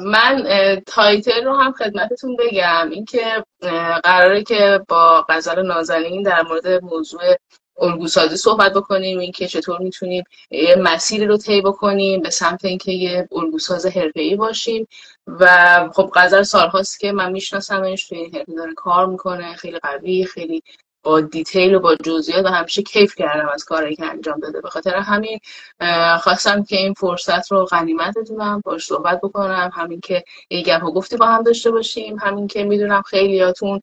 من تایتل رو هم خدمتتون بگم، اینکه قراره که با غزل نازنین در مورد موضوع الگوسازی صحبت بکنیم، اینکه چطور میتونیم یه مسیری رو طی بکنیم به سمت اینکه یه الگوساز حرفه‌ای باشیم. و خب غزل سالهاست که من میشناسمش، توی این حرفه داره کار میکنه، خیلی قوی، خیلی با دیتیل و با جزئیات، و همیشه کیف کردم از کاری که انجام داده. به خاطر همین خواستم که این فرصت رو غنیمت بدونم، باش صحبت بکنم، همین که یه گپ و گفتی با هم داشته باشیم، همین که میدونم خیلیاتون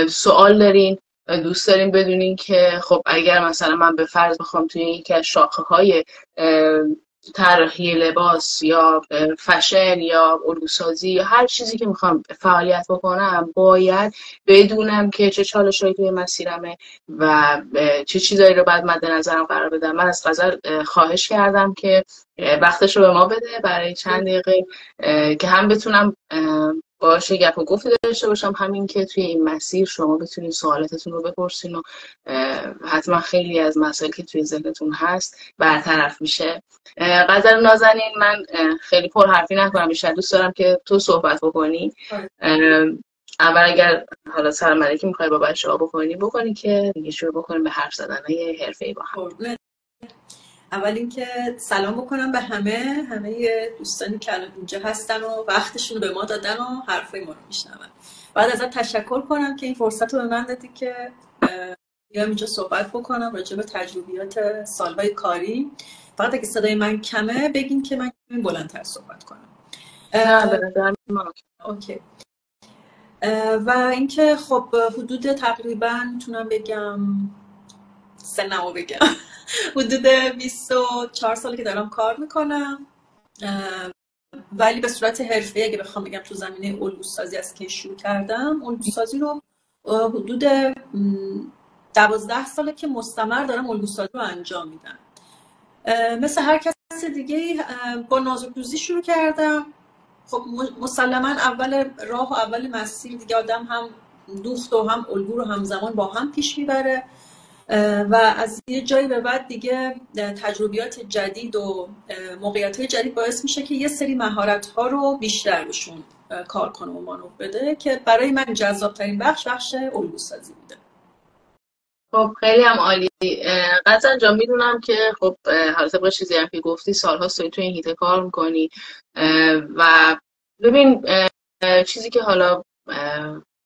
سوال دارین، دوست داریم بدونین که خب اگر مثلا من به فرض بخوام توی یکی از شاخه‌های طراحی لباس یا فشن یا الگوسازی یا هر چیزی که میخوام فعالیت بکنم، باید بدونم که چه چالشایی توی مسیرمه و چه چیزایی رو باید مد نظرم قرار بدم. من از غزل خواهش کردم که وقتش رو به ما بده برای چند دقیقه که هم بتونم باشه گپ و گفتی داشته باشم، همین که توی این مسیر شما بتونید سوالاتتون رو بپرسین و حتما خیلی از مسائلی که توی ذهنتون هست برطرف میشه. غزل نازنین، من خیلی پر حرفی نکنم، بیشتر دوست دارم که تو صحبت بکنی. اول اگر حالا سلام علیکم میخوای با بچه‌ها بکنی که دیگه شروع بکنیم به حرف زدن‌های حرفه‌ای با هم. اول اینکه سلام بکنم به همه دوستانی که الان اینجا هستن و وقتشون رو به ما دادن و حرفای ما رو میشنون. بعد ازت تشکر کنم که این فرصت رو به من دادی که بیام اینجا صحبت بکنم راجع به تجربیات سالهای کاری. فقط اگه صدای من کمه بگین که من بلندتر صحبت کنم. اوکی. و اینکه خب حدود تقریبا میتونم بگم سنمو بگم حدود 24 ساله که دارم کار میکنم، ولی به صورت حرفه‌ای اگه بخوام بگم تو زمینه الگوسازی است که شروع کردم. الگوسازی رو حدود 12 ساله که مستمر دارم الگوسازی رو انجام میدم. مثل هر کس دیگه با نازک‌دوزی شروع کردم. خب مسلما اول راه و اول مسیر دیگه آدم هم دوخت و هم الگو رو همزمان با هم پیش میبره و از یه جایی به بعد دیگه تجربیات جدید و موقعیت‌های جدید باعث میشه که یه سری مهارت‌ها رو بیشتر بهشون کار کنه و مانور بده که برای من جذاب‌ترین بخش الگوسازی بوده. خب خیلی هم عالی. غزل جان، میدونم که خب حالا طبق چیزی هم که گفتی سال‌هاست توی این هیته کار میکنی و ببین چیزی که حالا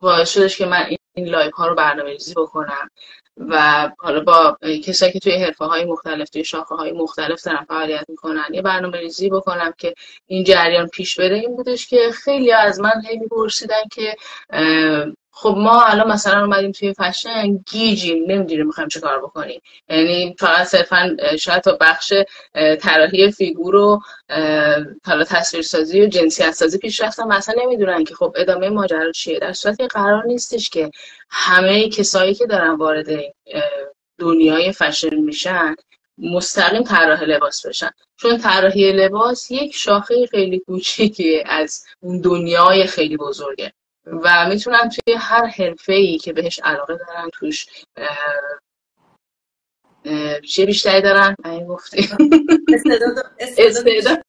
باعث شدش که من این لایو ها رو برنامه‌ریزی بکنم و حالا با کسایی که توی حرفه‌های مختلف، توی شاخه‌های مختلف دارن فعالیت میکنن، یه برنامه‌ریزی بکنم که این جریان پیش بره، این بودش که خیلی از من هی میپرسیدن که خب ما الان مثلا اومدیم توی فشن گیجیم، نمیدونیم میخوایم چه کار بکنیم، یعنی فقط صرفا شاید تا بخش طراحی فیگور و حالا تصویرسازی و جنسیت سازی پیش رفتن، مثلا نمیدونن که خب ادامه ماجرا چیه. در صورتی قرار نیستش که همه کسایی که دارن وارد دنیای فشن میشن مستقیم طراح لباس بشن، چون طراحی لباس یک شاخه خیلی کوچیکی از اون دنیای خیلی بزرگه و میتونن توی هر حرفه‌ای که بهش علاقه دارن توش چه بیشتری دارن این گفتی استعداد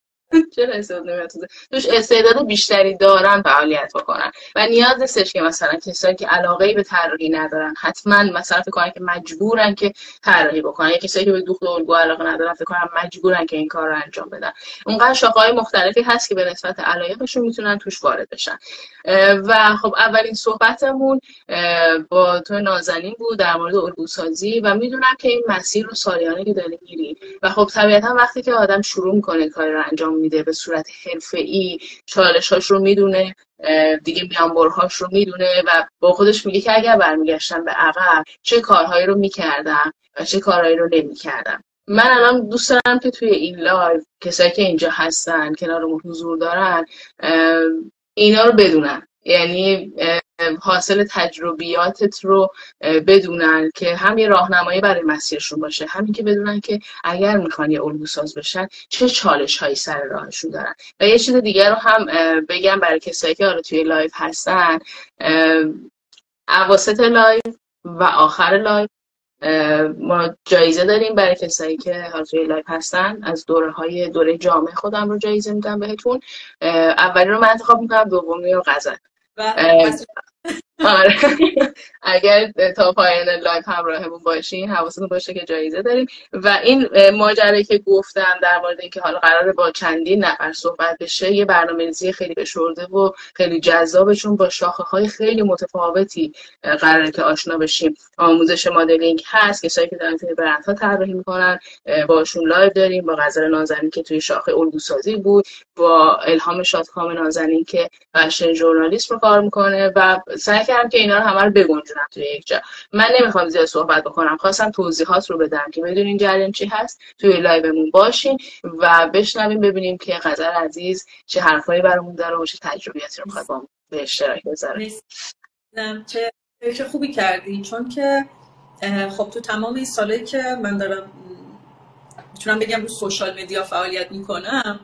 چرا استعداد نمیاد توش استعداد بیشتری دارن فعالیت بکنن و نیاز نیستش که مثلا کسایی که علاقه‌ای به طراحی ندارن حتما مثلا فکر کنن که مجبورن که طراحی بکنن، یا کسایی که به دوخت و الگو علاقه ندارن فکر کنن مجبورن که این کار رو انجام بدن. اونقدر شاخه‌های مختلفی هست که به نسبت علایقشون میتونن توش وارد بشن. و خب اولین صحبتمون با تو نازنین بود در مورد الگوسازی و میدونم که این مسیر رو سالیانه که داری میری و خب طبیعتا وقتی که آدم شروع میکنه کاری رو انجام میده به صورت حرفه‌ای، چالش‌هاش رو میدونه، دیگه میانبرهاش رو میدونه و با خودش میگه که اگر برمیگشتم به عقب چه کارهایی رو میکردم و چه کارهایی رو نمیکردم. من الان دوست دارم که توی این لایو کسایی که اینجا هستن کنارمون حضور دارن اینا رو بدونن، یعنی حاصل تجربیاتت رو بدونن که هم یه راهنمایی برای مسیرشون باشه، همین که بدونن که اگر میخوان یه الگوساز بشن چه چالش هایی سر راهشون دارن. و یه چیز دیگر رو هم بگم برای کسایی که حالا توی لایو هستن، اواسط لایو و آخر لایو ما جایزه داریم برای کسایی که حاضر لایو هستن. از دوره جامعه خودم رو جایزه میدم بهتون. اولی رو من انتخاب میکنم، دومی رو غزل. و آره اگر تا پایان لایو همراهمون باشین حواستون باشه که جایزه داریم. و این ماجرایی که گفتم در مورد اینکه حالا قراره با چندین نفر صحبت بشه، یه برنامه‌ریزی خیلی فشرده و خیلی جذابه، چون با شاخه‌های خیلی متفاوتی قراره که آشنا بشیم. آموزش مدلینگ هست، کسایی که دارن توی برندها طراحی میکنن باشون لایو داریم، با غزل نازنین که توی شاخه الگوسازی بود، با الهام شادکام نازنین که فشن ژورنالیسم رو کار میکنه، و سعی کردم که اینا رو همه رو بگنجونم توی یک جا. من نمیخوام زیاد صحبت بکنم، خواستم توضیحات رو بدم که بدونین جریان چی هست. توی لایومون باشین و بشنویم ببینیم که غزل عزیز چه حرفایی برامون داره و چه تجربیاتی رو میخواد با ما به اشتراک بذاره. چه خوبی کردی، چون که خب تو تمام این سالایی که من دارم میتونم بگم رو سوشال مدیا فعالیت میکنم،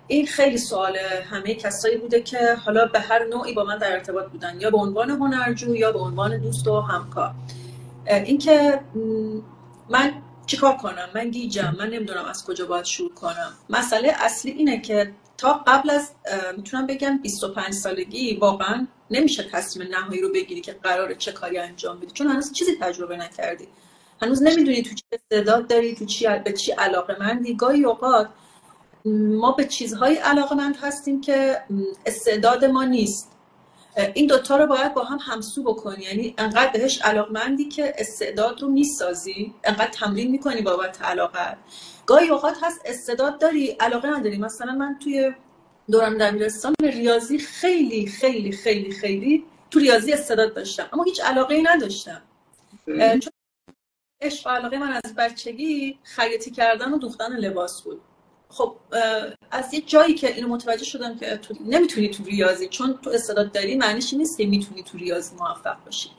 این خیلی سوال همه کسایی بوده که حالا به هر نوعی با من در ارتباط بودن، یا به عنوان هنرجو یا به عنوان دوست و همکار. این که من چیکار کنم، من گیجم، من نمیدونم از کجا باید شروع کنم. مسئله اصلی اینه که تا قبل از میتونم بگم 25 سالگی واقعا نمیشه تصمیم نهایی رو بگیری که قراره چه کاری انجام بدی، چون هنوز چیزی تجربه نکردی، هنوز نمیدونی تو چه استعداد داری، تو به چی علاقه‌مندی. گاهی اوقات ما به چیزهای علاقه‌مند هستیم که استعداد ما نیست. این دوتا رو باید با هم همسو بکنی، یعنی انقدر بهش علاقه‌مندی که استعداد رو میسازی، انقدر تمرین میکنی بابت علاقه. گاهی اوقات هست استعداد داری علاقه نداری. مثلا من توی دوران دبیرستان به ریاضی خیلی خیلی خیلی خیلی تو ریاضی استعداد داشتم، اما هیچ علاقه‌ای نداشتم. چون عشق و علاقه من از بچگی خیاطی کردن و دوختن لباس بود. خب از یه جایی که اینو متوجه شدم که تو نمیتونی تو ریاضی، چون تو استعداد داری معنیش نیست که میتونی تو ریاضی موفق باشی.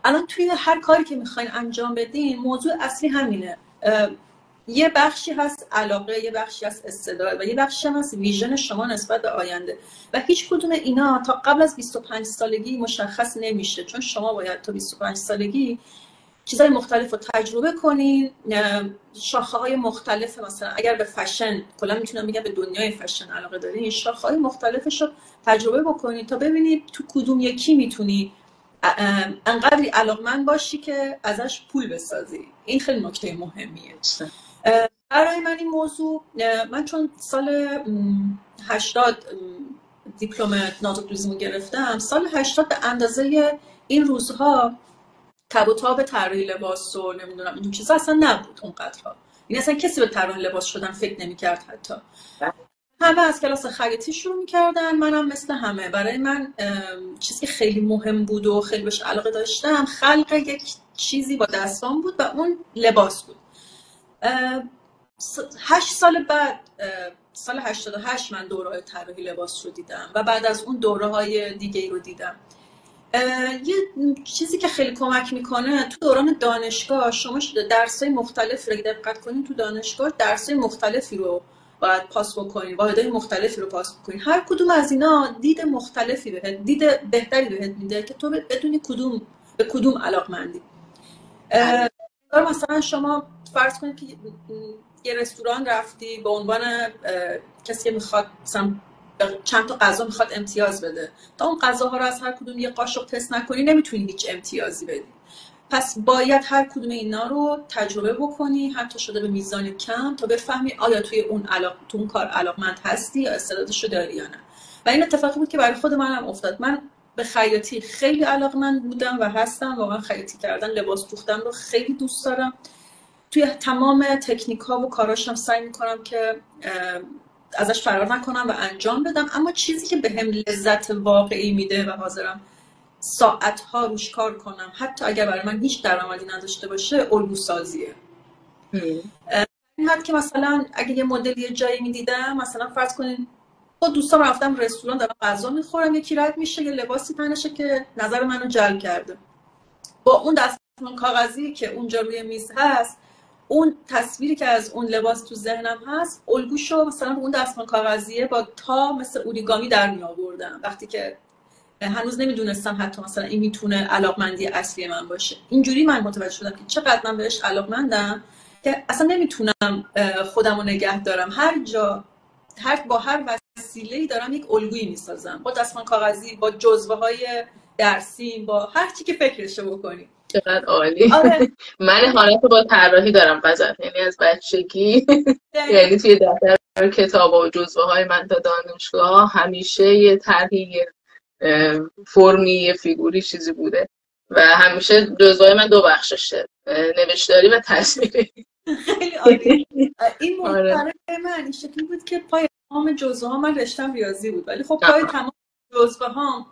الان توی هر کاری که میخواین انجام بدین موضوع اصلی همینه. یه بخشی هست علاقه، یه بخشی هست استعداد و یه بخشی هست ویژن شما نسبت به آینده، و هیچ کدوم اینا تا قبل از 25 سالگی مشخص نمیشه، چون شما باید تا 25 سالگی چیزهای مختلف رو تجربه کنین، شاخه‌های مختلف. مثلا اگر به فشن، کلا میتونم بگم به دنیای فشن علاقه دارین، شاخه‌های مختلفش رو تجربه بکنین تا ببینید تو کدوم یکی میتونی انقدری علاقمند باشی که ازش پول بسازی. این خیلی نکته مهمیه برای من این موضوع. من چون سال 80 دیپلم نازوتوریسم گرفتم، سال 80 به اندازه این روزها تب و تاب طراحی لباس و نمیدونم این چیزا اصلا نبود اونقدرها. این اصلا کسی به طراحی لباس شدن فکر نمی‌کرد. حتی همه از کلاس خیاطی شروع می‌کردن، منم مثل همه. برای من چیزی که خیلی مهم بود و خیلی بهش علاقه داشتم خلق یک چیزی با دستام بود و اون لباس بود. 8 سال بعد، سال 88 من دوره‌های طراحی لباس رو دیدم و بعد از اون دوره‌های دیگه‌ای رو دیدم. یه چیزی که خیلی کمک میکنه تو دوران دانشگاه، شما درس‌های مختلفی رو دقت کنین، تو دانشگاه درس‌های مختلفی رو باید پاس بکنین، واحدهای مختلفی رو پاس بکنین. هر کدوم از اینا دید مختلفی بهت، دید بهتری بهت میده که تو بدونی به کدوم علاقمندی. مثلا شما فرض کنید که یه رستوران رفتی به عنوان کسی که میخواد مثلا چند تا غذا میخواد امتیاز بده، تا اون غذاها رو از هر کدوم یه قاشق تست نکنی نمیتونی هیچ امتیازی بدی. پس باید هر کدوم اینا رو تجربه بکنی، حتی شده به میزان کم، تا بفهمی آیا توی اون کار علاقمند هستی یا استعدادشو داری یا نه. و این اتفاقی بود که برای خود منم افتاد. من به خیاطی خیلی علاقمند بودم و هستم، واقعا خیاطی کردن، لباس دوختن رو خیلی دوست دارم. توی تمام تکنیک‌ها و کاراشم سعی می‌کنم که ازش فرار نکنم و انجام بدم، اما چیزی که بهم لذت واقعی میده و حاضرم ساعت‌ها روش کار کنم حتی اگر برای من هیچ درآمدی نداشته باشه، الگوسازیه. این حد که مثلا اگه یه مدل یه جایی میدیدم، مثلا فرض کنین با دوستام رفتم رستوران دارم غذا میخورم، یکی رد میشه یه لباسی تنشه که نظر منو جلب کرده، با اون دستمال کاغذی که اونجا روی میز هست، اون تصویری که از اون لباس تو ذهنم هست، الگوشو مثلا اون دستمال کاغذیه با تا مثل اوریگامی در می آوردم. وقتی که هنوز نمیدونستم حتی مثلا این میتونه علاقمندی اصلی من باشه. اینجوری من متوجه شدم که چقدر من بهش علاقمندم که اصلا نمیتونم خودم رو نگه دارم. با هر وسیله‌ای دارم یک الگویی میسازم، با دستمال کاغذی، با جزوه‌های درسی، با هر چی که فکرشو بکنی. چقدر عالی. آره. من حالت با طراحی دارم قذر، یعنی از بچگی یعنی توی دفتر کتاب و جزوه های من تا دانشگاه همیشه یه طرحی، فرمی، یه فیگوری چیزی بوده و همیشه جزوه های من 2 بخششه، نوشتاری و تصویری. خیلی عالی. این موضوع آره. برای من این شکلی بود که پای تمام جزوه ها من رشتم ریاضی بود، ولی خب پای تمام جزوه ها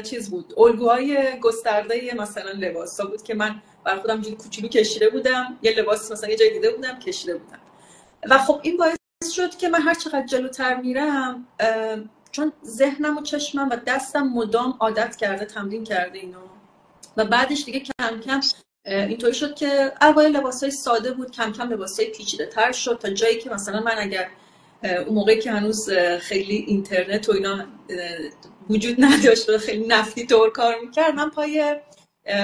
چیز بود، الگوهای گسترده مثلا لباسا بود که من برای خودم جوری کوچولو کشیده بودم، یه لباس مثلا یه جای دیده بودم کشیده بودم. و خب این باعث شد که من هر چقدر جلوتر میرم، چون ذهنم و چشمم و دستم مدام عادت کرده، تمرین کرده اینو، و بعدش دیگه کم کم اینطوری شد که اوایل لباسای ساده بود، کم کم لباسای پیچیده تر شد، تا جایی که مثلا من اگر اون موقعی که هنوز خیلی اینترنت و اینا وجود نداشت و خیلی نفتی طور کار میکرد، من پای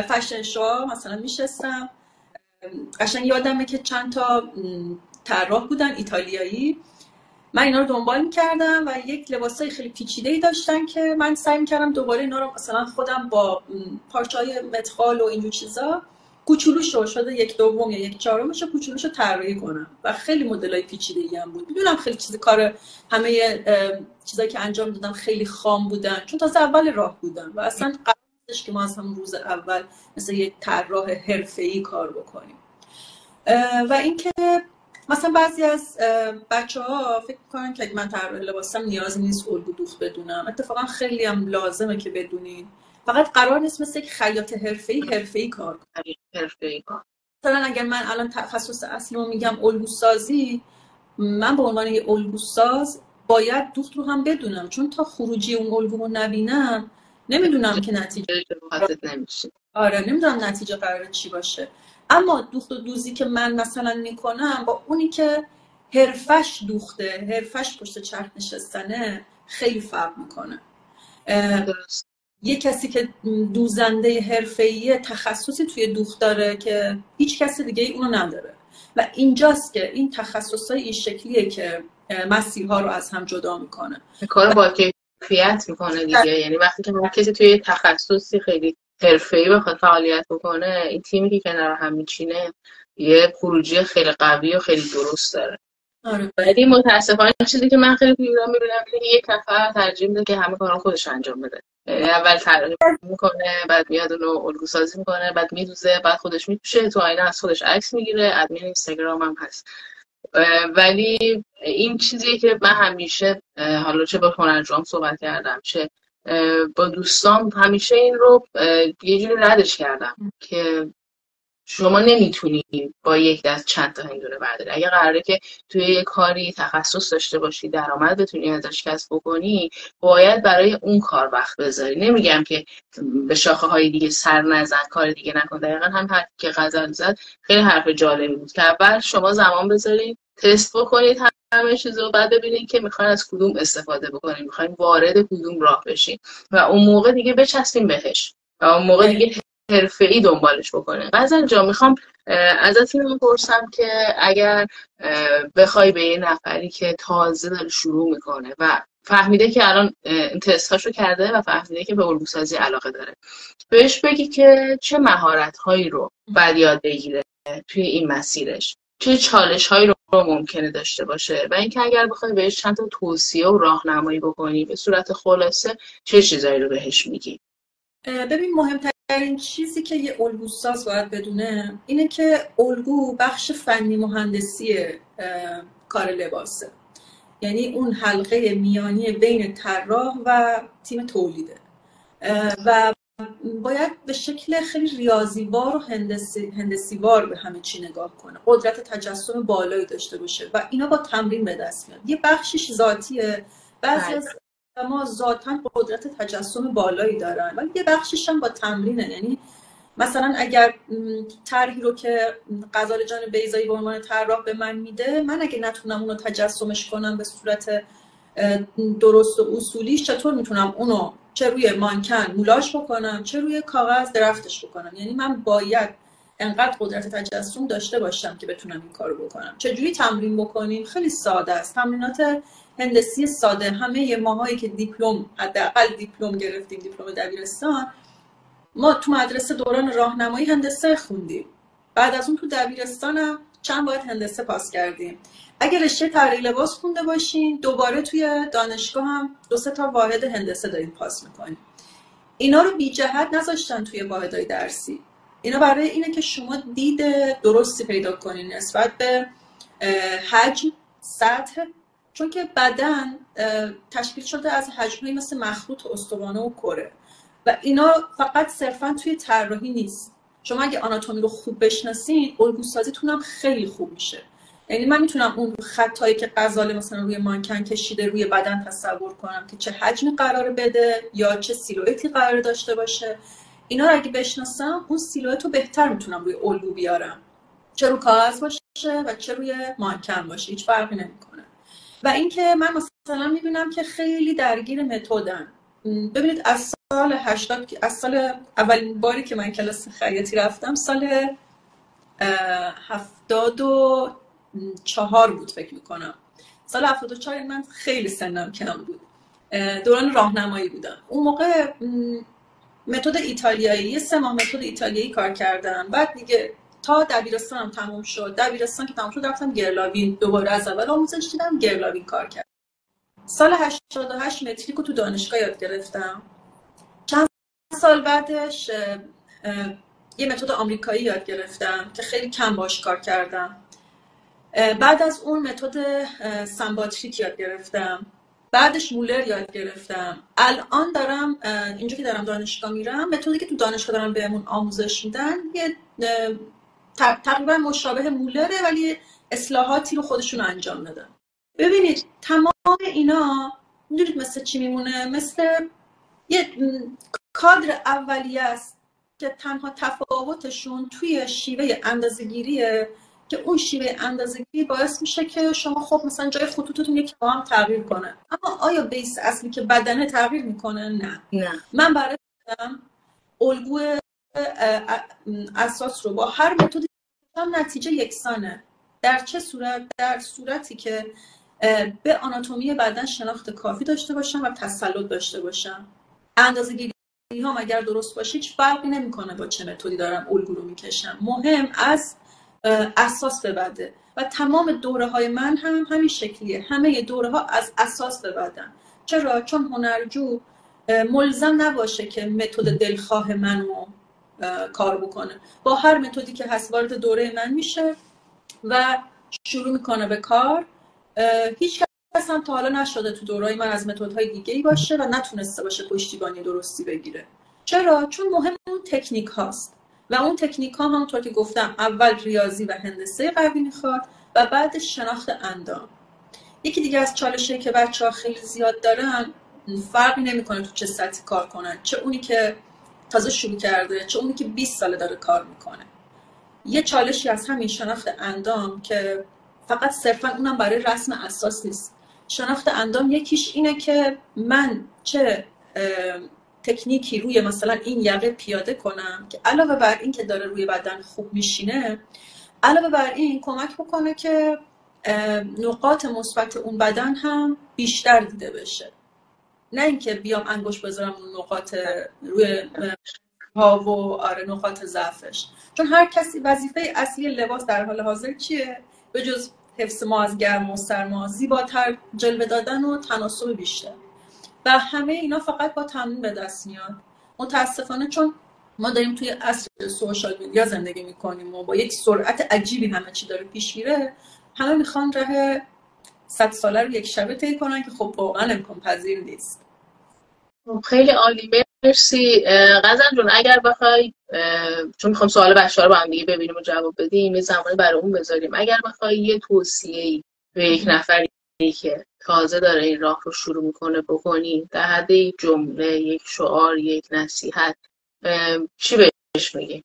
فشن شو مثلا میشستم. قشنگ یادمه که چند تا طراح بودن ایتالیایی، من اینا رو دنبال میکردم و یک لباسای خیلی پیچیده‌ای داشتن که من سعی میکردم دوباره اینا رو مثلا خودم با پارچه‌های متخال و اینجور چیزا کوچولوشو شده 1/2 یا 1/4 کوچولوشو طراحی کنم و خیلی مدلای پیچیده‌ای هم بود. میدونم خیلی کار همه چیزایی که انجام دادم خیلی خام بودن، چون تازه اول راه بودم و اصلا قرار نیست که ما از همون روز اول مثل یک طراح حرفه‌ای کار بکنیم. و اینکه مثلا بعضی از بچه‌ها فکر می‌کنن که من طراح لباسم نیازی نیست الگو دوخت بدونم. اتفاقا خیلی هم لازمه که بدونین، فقط قرار نیست مثل یک خیاط حرفه‌ای کار کنم. مثلا اگر من الان تخصص اصلیمو میگم الگو سازی، من به عنوان یه الگو ساز باید دوخت رو هم بدونم، چون تا خروجی اون الگو رو نبینم نمیدونم که نتیجه نمیشه. آره، نمیدونم نتیجه قراره چی باشه. اما دوخت و دوزی که من مثلا میکنم با اونی که حرفش دوخته، حرفش پشت چرخ نشستنه، خیلی فرق میکنه. یه کسی که دوزنده حرفه‌ای تخصصی توی دوخت داره که هیچ کسی دیگه اونو نداره، و اینجاست که این تخصصای این شکلیه که مسیرها رو از هم جدا میکنه، کار با کیفیت میکنه دیگه. یعنی وقتی که هر کسی توی تخصصی خیلی حرفه‌ای بخواد فعالیت بکنه، این تیمی که کنار هم میچینه یه خروجی خیلی قوی و خیلی درست داره. آره. ولی متاسفانه چیزی که من خیلی میبینم که یک نفر ترجیح میده که همه کارا خودش انجام بده. اول طراحی میکنه، بعد میاد اونو الگو سازی میکنه، بعد میدوزه، بعد خودش میپوشه، تو آینه از خودش عکس میگیره، ادمین اینستاگرام هم هست. ولی این چیزیه که من همیشه، حالا چه با هنرجوام صحبت کردم چه با دوستام، همیشه این رو یه جوری ردش کردم که شما نمیتونی با یک دست چند تا هندونه برداری. اگه قراره که توی یه کاری تخصص داشته باشی، درآمد بتونی ازش کسب بکنی، باید برای اون کار وقت بذاری. نمیگم که به شاخه های دیگه سر نزن، کار دیگه نکن. دقیقا هم حرفی که غزل زد خیلی حرف جالبی بود که اول شما زمان بذارید، تست بکنید همه چیزو، بعد ببینید که میخواین از کدوم استفاده بکنید، میخواین وارد کدوم راه بشین و اون موقع دیگه بچسبین بهش و اون موقع دیگه حرفه‌ای دنبالش بکنه. غزل جا میخوام ازت اینو بپرسم که اگر بخوای به یه نفری که تازه داره شروع میکنه و فهمیده که الان تستاشو کرده و فهمیده که به الگو سازی علاقه داره، بهش بگی که چه مهارت‌هایی رو باید یاد بگیره توی این مسیرش، چه چالش‌هایی رو ممکنه داشته باشه، و اینکه اگر بخوای بهش چند تا توصیه و راهنمایی بکنی به صورت خلاصه چه چیزایی رو بهش میگی؟ ببین، مهمترین چیزی که یه الگو ساز باید بدونه اینه که الگو بخش فنی مهندسی کار لباسه، یعنی اون حلقه میانی بین طراح و تیم تولیده و باید به شکل خیلی ریاضی‌وار و هندسی‌وار به همه چی نگاه کنه، قدرت تجسم بالایی داشته باشه و اینا با تمرین به دست میاد. یه بخشش ذاتیه، بعضی از ما ذاتاً قدرت تجسم بالایی دارن، ولی یه بخشش هم با تمرینه. یعنی مثلا اگر طرحی رو که غزال جان بیضایی به عنوان طراح به من میده، من اگه نتونم اونو تجسمش کنم به صورت درست و اصولیش، چطور میتونم اونو چه روی مانکن مولاژ بکنم، چه روی کاغذ درفتش بکنم. یعنی من باید انقدر قدرت تجسم داشته باشم که بتونم این کارو بکنم. چجوری تمرین بکنیم؟ خیلی ساده است. تمرینات هندسی ساده. همه ماهایی که دیپلم، حداقل دیپلم گرفتیم، دیپلم دبیرستان، ما تو مدرسه دوران راهنمایی هندسه خوندیم. بعد از اون تو دبیرستانم چند بار هندسه پاس کردیم. اگر رشته طراحی لباس خونده باشین، دوباره توی دانشگاه هم 2-3 تا واحد هندسه داریم پاس میکنیم. اینا رو بی جهت نذاشتن توی واحدهای درسی. اینا برای اینه که شما دید درستی پیدا کنین نسبت به حجم، سطح، چون که بدن تشکیل شده از حجم‌هایی مثل مخروط، استوانه و کره و اینا فقط صرفا توی طراحی نیست. شما اگه آناتومی رو خوب بشناسین، الگوسازیتون هم خیلی خوب میشه. یعنی من میتونم اون خطایی که غزاله مثلا روی مانکن کشیده روی بدن تصور کنم که چه حجمی قراره بده یا چه سیلوئتی قراره داشته باشه. اینا رو اگه بشناسم، اون سیلوئت رو بهتر میتونم روی الگو بیارم، چه روی کاغذ باشه و چه روی مانکن باشه، هیچ فرقی نمیکنه. و اینکه من مثلا میبینم که خیلی درگیر متدن. ببینید از سال 80، از سال اولین باری که من کلاس خیاطی رفتم سال 74 بود فکر میکنم. سال 74 من خیلی سنم کم بود، دوران راهنمایی بودم. اون موقع متد ایتالیایی، 3 ماه متد ایتالیایی کار کردم. بعد دیگه تا دبیرستانم تموم شد، دبیرستان که تموم شد رفتم گرلاوین، دوباره از اول آموزش دیدم، گرلاوین کار کردم. سال 88 متریک رو تو دانشگاه یاد گرفتم. چند سال بعدش یه متد آمریکایی یاد گرفتم که خیلی کم باش کار کردم. بعد از اون متد سمباتریک یاد گرفتم. بعدش مولر یاد گرفتم. الان دارم اینجا که دارم دانشگاه میرم، متدی که تو دانشگاه دارم بهمون آموزش میدن یه تقریبا مشابه مولره، ولی اصلاحاتی رو خودشون انجام دادن. ببینید تمام اینا میدونید مثل چی میمونه؟ مثل یه کادر اولیه است که تنها تفاوتشون توی شیوه اندازه‌گیریه که اون شیوه اندازه‌گیری باعث میشه که شما خب مثلا جای خطوطتون یک کم تغییر کنه، اما آیا بیس اصلی که بدنه تغییر میکنه؟ نه. من برای خودم الگو اساس رو با هر متدی نتیجه یکسانه. در چه صورت؟ در صورتی که به آناتومی بدن شناخت کافی داشته باشم و تسلط داشته باشم. اندازه‌گیری هم اگر درست باشه هیچ فرقی نمیکنه با چه متدی دارم الگو رو میکشم. مهم از اساس ببنده و تمام دوره های من هم همین شکلیه. همه دوره ها از اساس ببندن. چرا؟ چون هنرجو ملزم نباشه که متد دلخواه منو کار بکنه. با هر متدی که هست وارد دوره من میشه و شروع میکنه به کار. هیچ کس هم تا حالا نشده تو دورهای من از متدهای دیگه‌ای باشه و نتونسته باشه پشتیبانی درستی بگیره. چرا؟ چون مهم اون تکنیک هاست و اون تکنیک ها همونطور که گفتم اول ریاضی و هندسه قوی میخواد و بعد شناخت اندام. یکی دیگه از چالشایی که بچه‌ها خیلی زیاد دارن، فرقی نمیکنه تو چه سطحی کار کنن، چه اونی که تازه شروع کرده چه اونی که 20 ساله داره کار میکنه. یه چالشی از همین شناخت اندام که فقط صرفا اونم برای رسم اساس نیست. شناخت اندام یکیش اینه که من چه تکنیکی روی مثلا این یقه پیاده کنم که علاوه بر این که داره روی بدن خوب میشینه، علاوه بر این کمک بکنه که نقاط مثبت اون بدن هم بیشتر دیده بشه. نه اینکه بیام انگشت بذارم اون نقاط روی ها و نقاط ضعفش. چون هر کسی وظیفه اصلی لباس در حال حاضر چیه؟ به جز حفظ ما از گرم و سرما، زیباتر جلوه دادن و تناسب بیشتر. و همه اینا فقط با تمرین به دست میاد. متاسفانه چون ما داریم توی عصر سوشال میدیا زندگی میکنیم و با یک سرعت عجیبی همه چی داره پیش میره، همه میخوان راه 100 ساله رو یک شبه طی کنن که خب واقعا امکان پذیر نیست. خیلی عالی، مرسی. غزل جون اگر بخوای، چون میخوام سوال بچه‌ها رو با هم دیگه ببینیم و جواب بدیم، یه زمانی برای اون بذاریم، اگر بخوای یه توصیه‌ای به یک نفری که تازه داره این راه رو شروع میکنه بکنی، در حد یک جمله، یک شعار، یک نصیحت، چی بهش میگی؟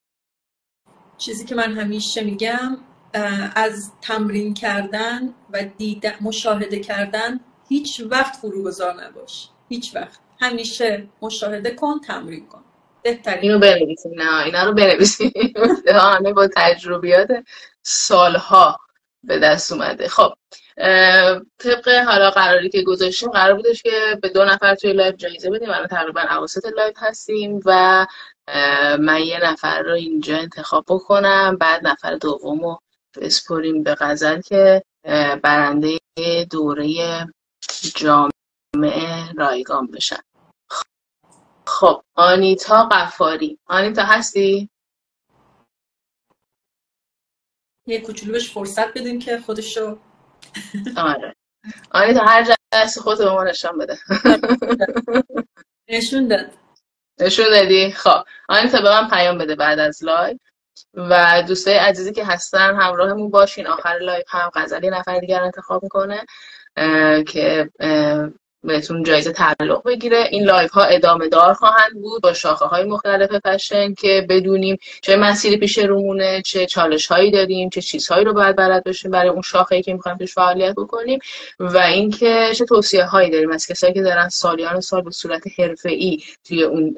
چیزی که من همیشه میگم، از تمرین کردن و مشاهده کردن هیچ وقت فروگذار نباش، هیچ وقت. همیشه مشاهده کن، تمرین کن. بهترین اینو بنویسیم، نه اینا رو بنویسیم. همه با تجربیات سالها به دست اومده. خب طبق حالا قراری که گذاشتیم، قرار بودش که به 2 نفر توی لایو جایزه بدیم. الان تقریبا اواسط لایو هستیم و من یه نفر رو اینجا انتخاب بکنم، بعد نفر دوم رو بسپریم به غزل که برنده دوره جامعه رایگان بشن. خب آنیتا قفاری، آنیتا هستی؟ یه کوچولو بهش فرصت بدیم که خودشو آره آنیتا هر جا هستی خودت به ما نشان بده. نشون داد. نشون دادی؟ خب آنیتا به من پیام بده بعد از لایو و دوستای عزیزی که هستن همراهمون باشین. آخر لایو هم غزل یه نفر دیگر انتخاب میکنه که بهتون جایزه تعلق بگیره. این لایو ها ادامه دار خواهند بود با شاخه های مختلف فشن که بدونیم چه مسیری پیش رومونه، چه چالش هایی داریم، چه چیزهایی رو باید بلد باشیم برای اون شاخه ای که میخوایم توش فعالیت بکنیم و اینکه چه توصیه هایی داریم از کسایی که دارن سالیان سال به صورت حرفه‌ای توی اون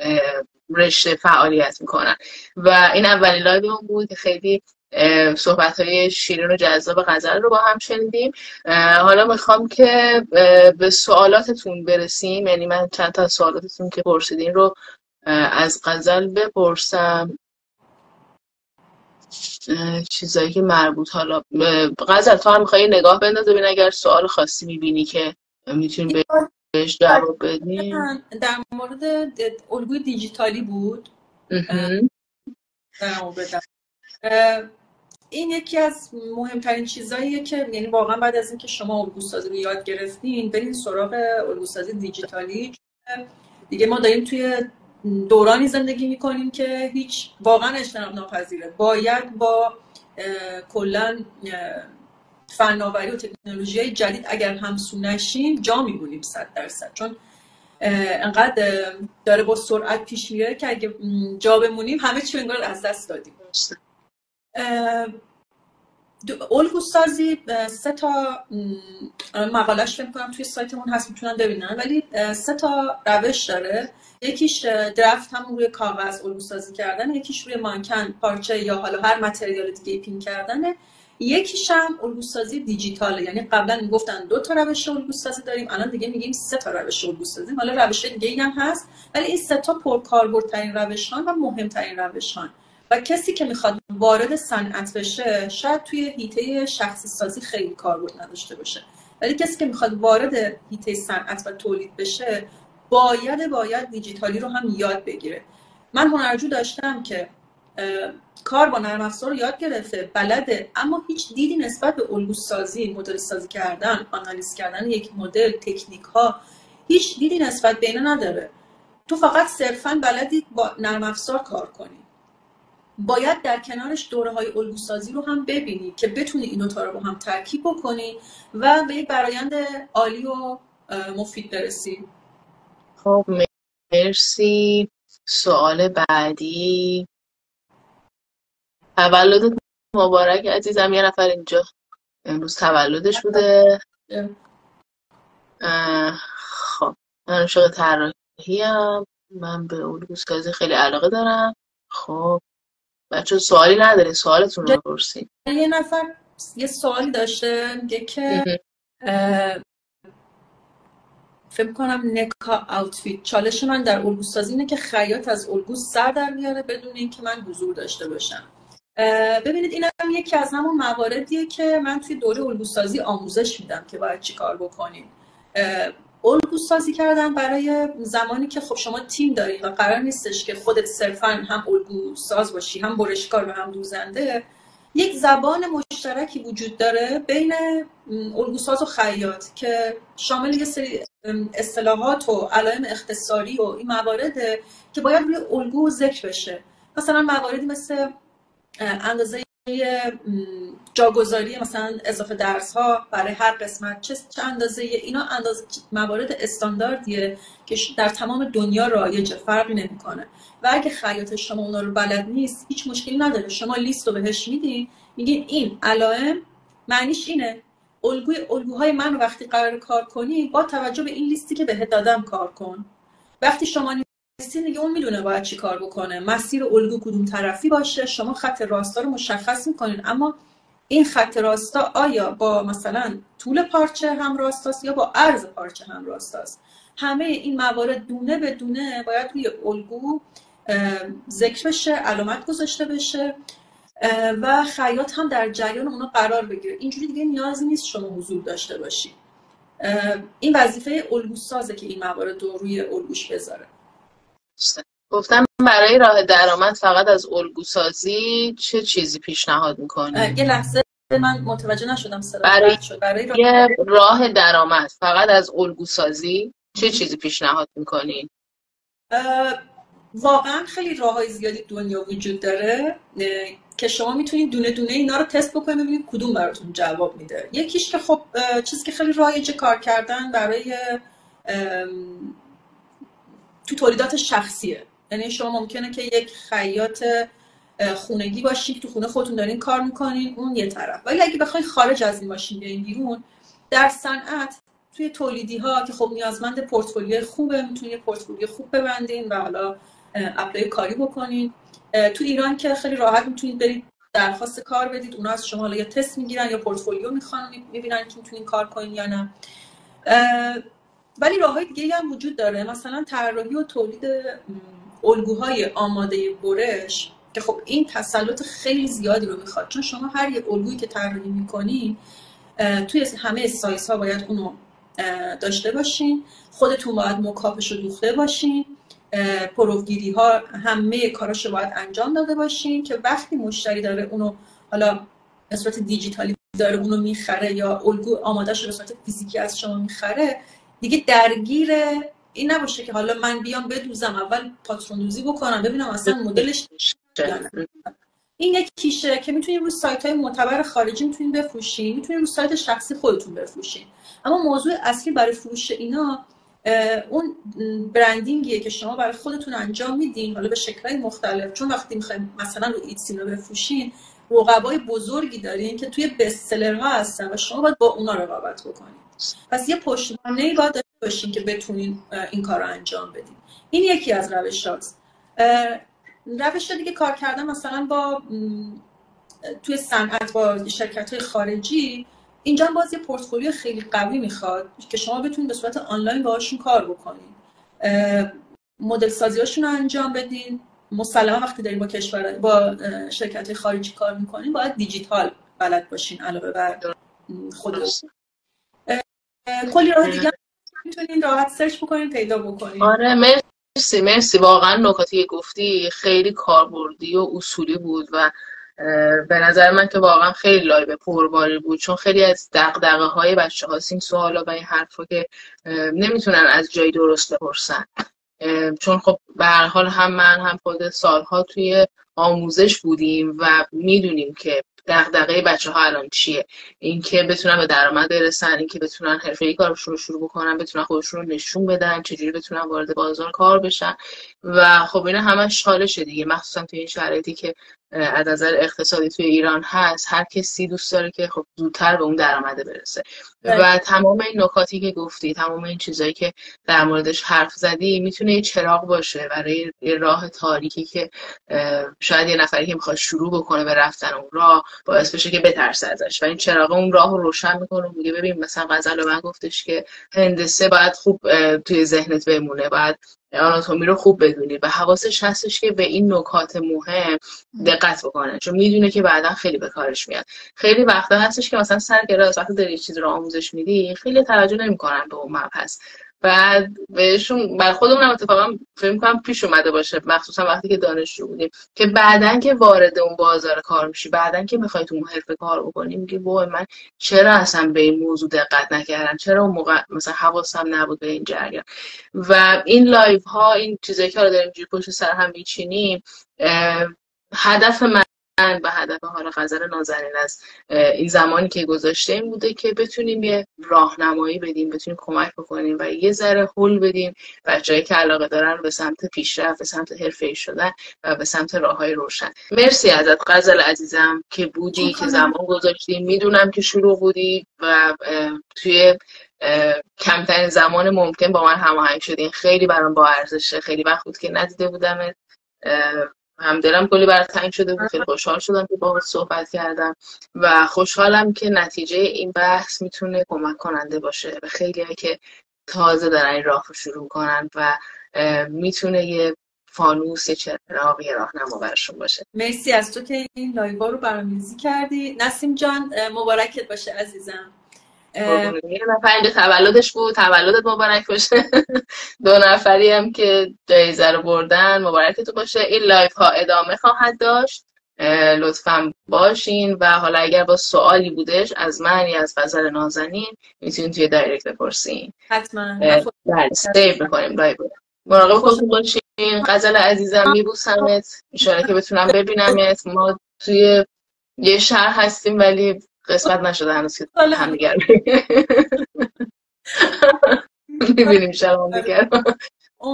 رشته فعالیت میکنن. و این اولین لایومون بود که خیلی صحبت‌های شیرین و جذاب غزل رو با هم شنیدیم. حالا میخوام که به سوالاتتون برسیم، یعنی من چند تا سوالاتتون که پرسیدین رو از غزل بپرسم، چیزایی که مربوط حالا غزل تو هم میخوایی نگاه بنداز ببین اگر سوال خاصی میبینی که میتونیم بهش جواب بدیم. در مورد الگوی دیجیتالی بود. این یکی از مهمترین چیزاییه که یعنی واقعا بعد از اینکه شما الگوسازی رو یاد گرفتین برین سراغ الگوسازی دیجیتالی. دیگه ما داریم توی دورانی زندگی میکنیم که هیچ واقعا اجتناب ناپذیره. باید با کلا فناوری و تکنولوژی‌های جدید اگر همسو نشیم جا میمونیم 100%، چون انقدر داره با سرعت پیش میره که اگه جا بمونیم همه چی انگار از دست دادیم. الگوسازی 3 تا مقاله‌اش فکر کنم توی سایتمون هست میتونن ببینن، ولی 3 تا روش داره. یکیش درفت همون روی کاغذ الگوسازی کردن، یکیش روی مانکن پارچه یا حالا هر متریال دیگه پین کردنه، یکیش هم الگوسازی دیجیتاله. یعنی قبلا میگفتن 2 تا روش الگوسازی داریم، الان دیگه میگیم 3 تا روش الگوسازی. حالا روش دیگه هم هست ولی این 3 تا پرکاربردترین روش‌هان و مهمترین روش‌هان و کسی که میخواد وارد صنعت بشه شاید توی حیطه شخصی سازی خیلی کاربرد نداشته باشه، ولی کسی که میخواد وارد حیطه صنعت و تولید بشه باید دیجیتالی رو هم یاد بگیره. من هنرجو داشتم که کار با نرم افزار رو یاد گرفته، بلده، اما هیچ دیدی نسبت به الگوسازی، مدل سازی کردن، آنالیز کردن یک مدل، تکنیک ها، هیچ دیدی نسبت به اینا نداره. تو فقط صرفاً بلدی با نرم افزار کار کنی. باید در کنارش دوره‌های الگوسازی رو هم ببینی که بتونی این دوتا رو با هم ترکیب بکنی و به یک برآیند عالی و مفید برسی. خب مرسی. سوال بعدی، تولدت مبارک عزیزم. یه نفر اینجا امروز تولدش بوده. خب من عاشق طراحیم، من به الگوسازی خیلی علاقه دارم. خب بچه سوالی ندارین، سوالتون رو بپرسین. یه نفر یه سوالی داشته میگه که فکر کنم نکا آوتفیت، چالش من در الگوسازی اینه که خیاط از الگو سر در میاره بدون اینکه من حضور داشته باشم. ببینید این هم یکی از همون مواردیه که من توی دوره الگوسازی آموزش میدم که باید چی کار بکنیم. الگوسازی کردن برای زمانی که خب شما تیم دارید و قرار نیستش که خودت صرفاً هم الگوساز باشی، هم برشکار و هم دوزنده، یک زبان مشترکی وجود داره بین الگوساز و خیاط که شامل یه سری اصطلاحات و علائم اختصاری و این موارده که باید روی الگو ذکر بشه. مثلا مواردی مثل اندازه جاگذاری، مثلا اضافه درس ها برای هر قسمت چه اندازه، اینا اندازه موارد استانداردیه که در تمام دنیا رایجه، فرقی نمیکنه. و اگه خیاط شما اونا رو بلد نیست هیچ مشکلی نداره، شما لیست رو بهش میدین، میگین این علائم معنیش اینه، الگوهای من رو وقتی قرار کار کنی با توجه به این لیستی که بهت دادم کار کن. وقتی شما نیستی دیگه اون میدونه باید چی کار بکنه، مسیر الگو کدوم طرفی باشه، شما خط راستا رو مشخص میکنین، اما این خط راستا آیا با مثلا طول پارچه هم راستاست یا با عرض پارچه هم راستاست. همه این موارد دونه به دونه باید روی الگو ذکر بشه، علامت گذاشته بشه و خیاط هم در جریان اونا قرار بگیره. اینجوری دیگه نیازی نیست شما حضور داشته باشی. این وظیفه الگو سازه که این موارد رو روی الگوش بذاره. گفتم برای راه درآمد فقط از الگو سازی چه چیزی پیشنهاد میکنی؟ یه لحظه من متوجه نشدم صدا برای راه درآمد فقط از الگو سازی چه چیزی پیشنهاد میکنین؟ واقعا خیلی راههای زیادی دنیا وجود داره که شما میتونید دونه دونه اینا رو تست بکنید ببینید کدوم براتون جواب میده. یکیش که خب چیزی که خیلی رایجه کار کردن برای تو تولیدات شخصیه. یعنی شما ممکنه که یک خیاط خونگی باشید، تو خونه خودتون دارین کار میکنین، اون یه طرف. ولی اگه بخواید خارج از این باشین بیاین بیرون، در صنعت توی تولیدی ها که خب نیازمند پورتفولیو خوبه، میتونید پورتفولیو خوب ببندین و حالا اپلای کاری بکنین. تو ایران که خیلی راحت میتونید برید درخواست کار بدید، اونا از شما حالا یا تست میگیرن یا پورتفولیو میخوان، میبینن که میتونین کار کنین یا نه. ولی راههای دیگه هم وجود داره، مثلا طراحی و تولید الگوهای آماده برش که خب این تسلط خیلی زیادی رو میخواد، چون شما هر یک الگویی که طراحی میکنین توی همه سایز ها باید اونو داشته باشین، خودتون باید مکاپش رو دوخته باشین، پروفگیری ها همه کاراش رو باید انجام داده باشین که وقتی مشتری داره اونو حالا به صورت دیجیتالی داره اونو میخره یا الگو آمادهش رو به صورت فیزیکی از شما میخره، دیگه درگیر این نباشه که حالا من بیام بدوزم، اول پاترون دوزی بکنم ببینم اصلا مدلش این یک کیشه که میتونید روی سایت‌های معتبر خارجی میتونید بفروشین، میتونید روی سایت شخصی خودتون بفروشین. اما موضوع اصلی برای فروش اینا اون برندینگیه که شما برای خودتون انجام میدین، حالا به شکل‌های مختلف. چون وقتی میخوایم مثلا رو ایتسینا بفروشین، رقبای بزرگی دارین که توی بستسلرها هستن و شما باید با اونا رقابت بکنین. پس یه پشتوانه‌ای باید داشته باشین که بتونین این کار رو انجام بدین. این یکی از روش‌هاست. روش دیگه کار کردن مثلا با توی صنعت با شرکت‌های خارجی، اینجا باز یه پورتفولیو خیلی قوی میخواد که شما بتونید به صورت آنلاین باهاشون کار بکنین، مدل سازی‌هاشون رو انجام بدین. مسلما وقتی دارین با شرکت‌های خارجی کار میکنین باید دیجیتال بلد باشین علاوه بر خودتون. کلی راه دیگه میتونین راحت سرچ بکنین پیدا بکنین. آره مرسی واقعا نکاتی که گفتی خیلی کاربردی و اصولی بود و به نظر من که واقعا خیلی لایو پرباری بود، چون خیلی از دغدغه‌های بچه‌ها این سوالا و این حرفا که نمیتونن از جای درست بپرسن، چون خب به هر حال هم من هم خود سالها توی آموزش بودیم و میدونیم که دغدغه بچه‌ها الان چیه، اینکه بتونن به درآمد برسن، اینکه بتونن حرفه‌ای کارشون رو شروع بکنن، بتونن خودشون رو نشون بدن، چجوری بتونن وارد بازار کار بشن و خب اینا همش چالشه دیگه، مخصوصا توی این شرایطی که از نظر اقتصادی توی ایران هست. هر کسی دوست داره که خب زودتر به اون درآمد برسه و تمام این نکاتی که گفتی، تمام این چیزایی که در موردش حرف زدی میتونه یه چراغ باشه برای یه راه تاریکی که شاید یه نفری که میخواد شروع بکنه به رفتن اون راه باعث بشه که بترسه ازش و این چراغ اون راه رو روشن میکنه و میگه ببین مثلا غزل من گفتش که هندسه باید خوب توی ذهنت بمونه، باید آناتومی رو خوب بدونی و حواسش هستش که به این نکات مهم دقت بکنه، چون میدونه که بعدا خیلی به کارش میاد. خیلی وقتا هستش که مثلا سر کلاس وقتی داری چیزی رو آموزش میدی خیلی توجه نمیکنن به اون مبحث، بعد بهشون بر خودمون هم اتفاقا فکر می‌کنم پیش اومده باشه، مخصوصا وقتی که دانشجو بودیم، که بعدن که وارد اون بازار کار میشی، بعدن که میخوای تو اون حرفه کار بکنی میگی وای من چرا اصلا به این موضوع دقت نکردم، چرا اون موقع مثلا حواسم نبود به این جریان. و این لایو ها، این چیزایی که داریم اینجوری پشت سر هم میچینیم، هدف من من و هدف حالا غزل نازنین از این زمانی که گذاشته این بوده که بتونیم یه راهنمایی بدیم، بتونیم کمک بکنیم و یه ذره هول بدیم بچه‌ای که علاقه دارن به سمت پیشرفت، به سمت حرفه‌ای شدن و به سمت راههای روشن. مرسی ازت غزل عزیزم که بودی، که زمان گذاشتی. میدونم که شروع بودی و توی کمترین زمان ممکن با من هماهنگ شدین. خیلی برام با ارزشه، خیلی وقت بود که ندیده بودمت. همدلم کلی برات تنگ شده بود. خیلی خوشحال شدم که باهات صحبت کردم و خوشحالم که نتیجه این بحث میتونه کمک کننده باشه به خیلی‌ها که تازه دارن این راه رو شروع کنن و میتونه یه فانوس، یه چراغ، یه راهنما برشون باشه. مرسی از تو که این لایو رو برنامه‌ریزی کردی. نسیم جان مبارکت باشه عزیزم. یه نفر که تولدش بود، تولدت مبارک باشه. 2 نفری هم که جایزه رو بردن مبارکتون باشه. این لایف ها ادامه خواهد داشت، لطفاً باشین و حالا اگر با سوالی بودش از من یا از غزل نازنین میتونین توی دایرکت بپرسین. حتما. بله سیو میکنیم لایو. مراقب خودتون باشین. غزل عزیزم میبوسمت، ان که بتونم ببینمت. ما توی یه شهر هستیم ولی قسمت نشده هنوز که همدیگر میبینیم شب همدیگر.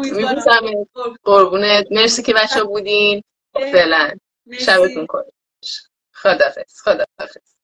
میبوسمت، قربونت. مرسی که بچه بودین. فعلا شبتون خوش. خداحافظ.